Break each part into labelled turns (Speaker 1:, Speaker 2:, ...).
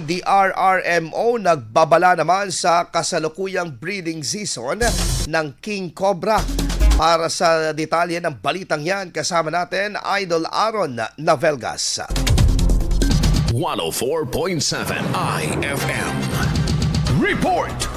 Speaker 1: PDRRMO nagbabala naman sa kasalukuyang breeding season ng King Cobra. Para sa detalye ng balitang yan, kasama natin Idol Aaron Navelgas.
Speaker 2: 104.7 IFM Report.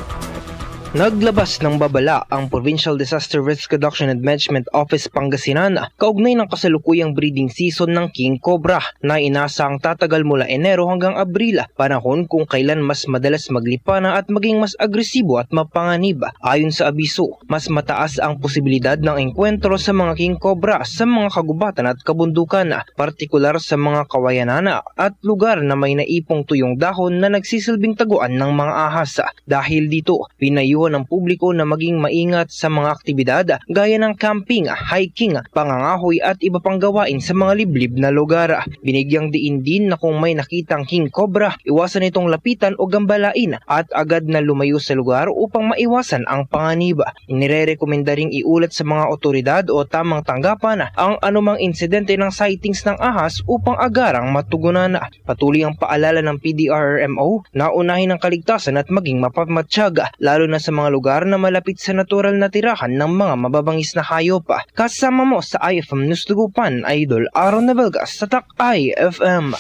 Speaker 3: Naglabas ng babala ang Provincial Disaster Risk Reduction and Management Office Pangasinan kaugnay ng kasalukuyang breeding season ng King Cobra na inasang tatagal mula Enero hanggang Abril, panahon kung kailan mas madalas maglipana at maging mas agresibo at mapanganib. Ayon sa abiso, mas mataas ang posibilidad ng engkwentro sa mga King Cobra sa mga kagubatan at kabundukan, partikular sa mga kawayanan at lugar na may naipong tuyong dahon na nagsisilbing taguan ng mga ahas. Dahil dito, pinayuhan ng publiko na maging maingat sa mga aktibidad gaya ng camping, hiking, pangangahoy at iba pang gawain sa mga liblib na lugar. Binigyang diin din na kung may nakitang King Cobra, iwasan itong lapitan o gambalain at agad na lumayo sa lugar upang maiwasan ang panganib. Inirekomenda ring iulat sa mga otoridad o tamang tanggapan ang anumang insidente ng sightings ng ahas upang agarang matugunan. Patuloy ang paalala ng PDRRMO na unahin ang kaligtasan at maging mapamatsyag, lalo na sa mga lugar na malapit sa natural na tirahan ng mga mababangis na hayop. Kasama mo sa IFM News Tugupan, Idol Aaron Navelgas sa TAC IFM.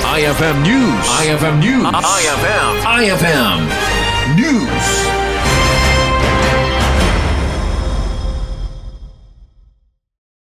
Speaker 2: IFM News. IFM News. IFM News.